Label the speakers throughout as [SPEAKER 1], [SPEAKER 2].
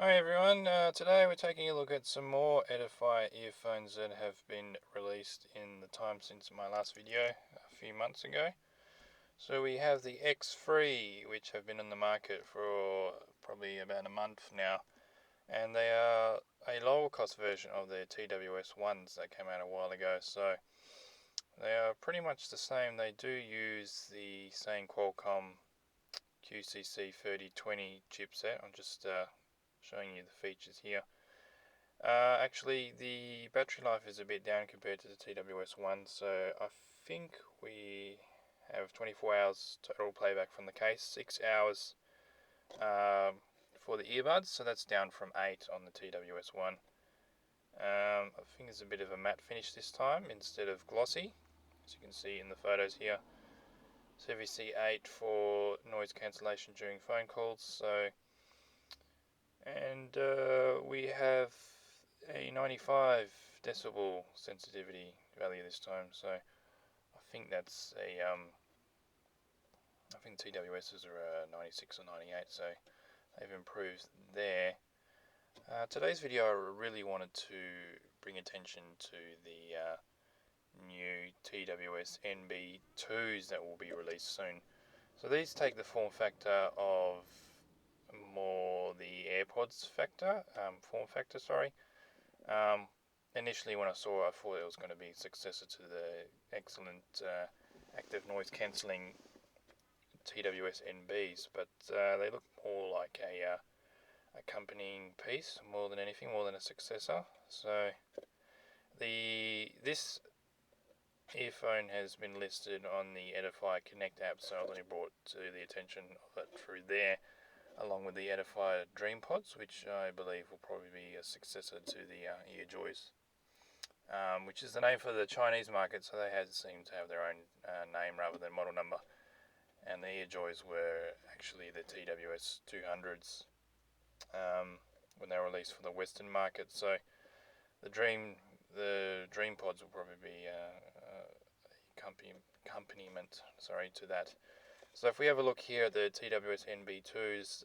[SPEAKER 1] Hi everyone, today we're taking a look at some more Edifier earphones that have been released in the time since my last video a few months ago. So we have the X3, which have been on the market for probably about a month now, and they are a lower cost version of the TWS ones that came out a while ago. So they are pretty much the same. They do use the same Qualcomm QCC 3020 chipset. I'm just showing you the features here. Actually, the battery life is a bit down compared to the TWS one, so I think we have 24 hours total playback from the case, 6 hours for the earbuds, so that's down from 8 on the TWS one. I think it's a bit of a matte finish this time instead of glossy, as you can see in the photos here. CVC 8 for noise cancellation during phone calls. And we have a 95 decibel sensitivity value this time. So I think that's I think TWS's are 96 or 98. So they've improved there. Today's video, I really wanted to bring attention to the new TWS NB2s that will be released soon. So these take the form factor of more the AirPods form factor, sorry. Initially when I saw it, I thought it was going to be a successor to the excellent active noise cancelling TWS NBs, but they look more like a accompanying piece more than anything, more than a successor. So this earphone has been listed on the Edifier Connect App, so I was only brought to the attention of it through there, along with the Edifier DreamPods, which I believe will probably be a successor to the EarJoys, which is the name for the Chinese market, so they seem to have their own name rather than model number. And the EarJoys were actually the TWS 200s when they were released for the Western market. So the DreamPods will probably be accompaniment, to that. So if we have a look here at the TWS NB2s,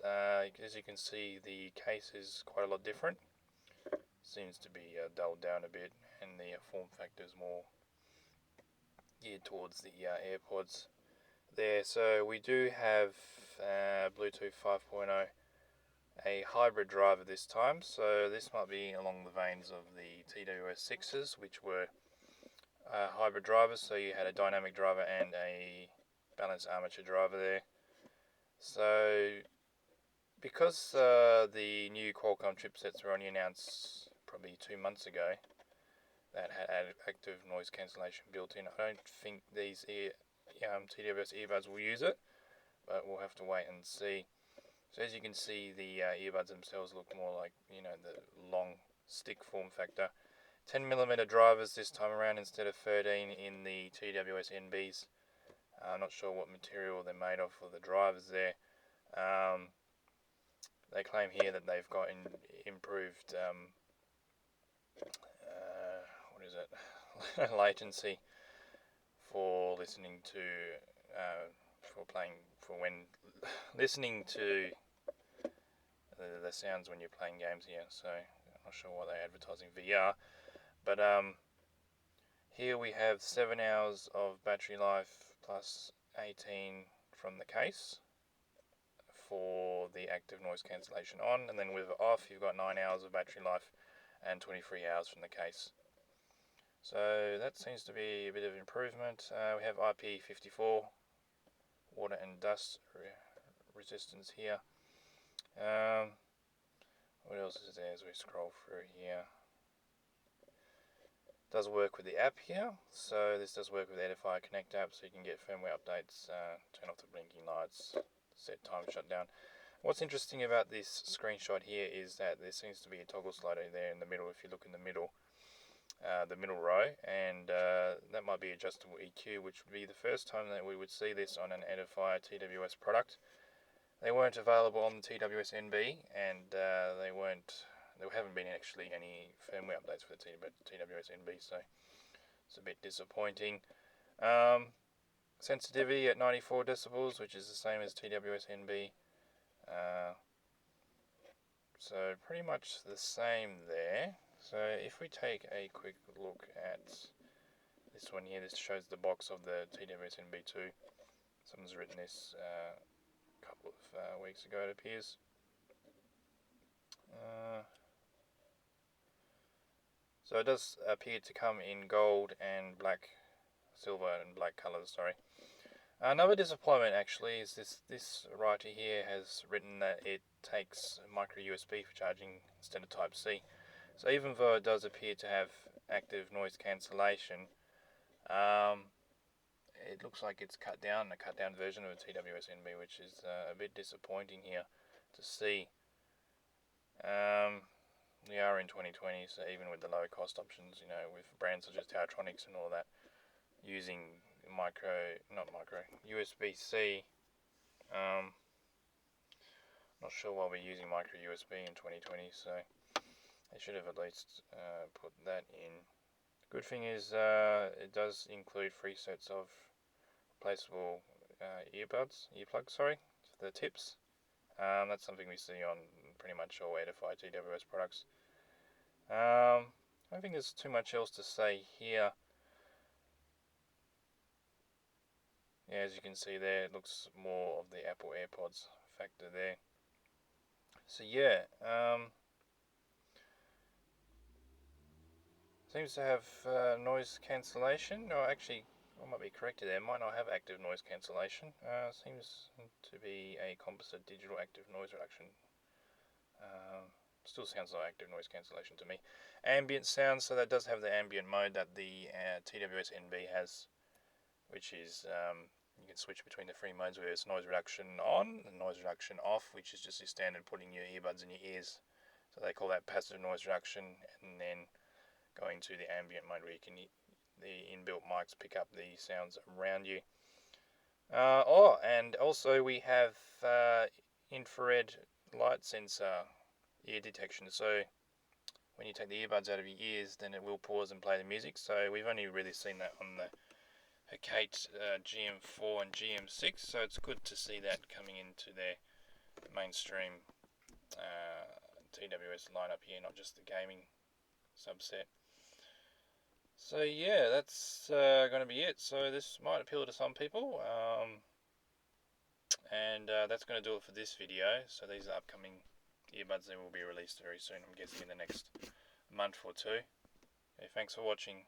[SPEAKER 1] as you can see, the case is quite a lot different. Seems to be dulled down a bit, and the form factor is more geared towards the AirPods there. So we do have Bluetooth 5.0, a hybrid driver this time. So this might be along the veins of the TWS 6s, which were hybrid drivers. So you had a dynamic driver and a balanced armature driver there. So because the new Qualcomm chipsets were only announced probably 2 months ago, that had active noise cancellation built in, I don't think these TWS earbuds will use it, but we'll have to wait and see. So as you can see, the earbuds themselves look more like, the long stick form factor. 10mm drivers this time around instead of 13 in the TWS NBs. I'm not sure what material they're made of for the drivers there. They claim here that they've got improved latency for listening to when listening to the sounds when you're playing games here. So I'm not sure why they're advertising VR, but here we have 7 hours of battery life plus 18 from the case for the active noise cancellation on, and then with it off you've got 9 hours of battery life and 23 hours from the case. So that seems to be a bit of improvement. We have IP54 water and dust resistance here. What else is there as we scroll through here? Does work with the app here, so this does work with Edifier Connect App, so you can get firmware updates, turn off the blinking lights, set time shutdown. What's interesting about this screenshot here is that there seems to be a toggle slider there in the middle. If you look in the middle row, and that might be adjustable EQ, which would be the first time that we would see this on an Edifier TWS product. They weren't available on the TWS NB, and there haven't been actually any firmware updates for the TWS NB, so it's a bit disappointing. Sensitivity at 94 decibels, which is the same as TWS NB. So pretty much the same there. So if we take a quick look at this one here, this shows the box of the TWS NB2. Someone's written this a couple of weeks ago, it appears. So it does appear to come in gold and black, silver and black colours, sorry. Another disappointment actually is this writer here has written that it takes microUSB for charging instead of Type-C. So even though it does appear to have active noise cancellation, it looks like it's a cut down version of a TWS NB, which is a bit disappointing here to see. We are in 2020, so even with the low cost options, you know, with brands such as Towertronics and all that, using USB-C, not sure why we're using microUSB in 2020, so they should have at least put that in. Good thing is it does include 3 sets of replaceable earplugs, for the tips. That's something we see on pretty much all Edifier TWS products. I don't think there's too much else to say here. Yeah, as you can see there, it looks more of the Apple AirPods factor there. So yeah, seems to have noise cancellation. No, actually, I might be corrected there. It might not have active noise cancellation. Seems to be a composite digital active noise reduction. Still sounds like active noise cancellation to me. Ambient sound, so that does have the ambient mode that the TWS NB has, which is you can switch between the 3 modes where it's noise reduction on and noise reduction off, which is just your standard putting your earbuds in your ears. So they call that passive noise reduction, and then going to the ambient mode where you can the inbuilt mics pick up the sounds around you. And also we have infrared light sensor ear detection. So when you take the earbuds out of your ears, then it will pause and play the music. So we've only really seen that on the Hecate GM4 and GM6. So it's good to see that coming into their mainstream TWS lineup here, not just the gaming subset. So yeah, that's going to be it. So this might appeal to some people. And that's going to do it for this video. So these are upcoming earbuds. They will be released very soon, I'm guessing in the next month or 2. Okay, thanks for watching.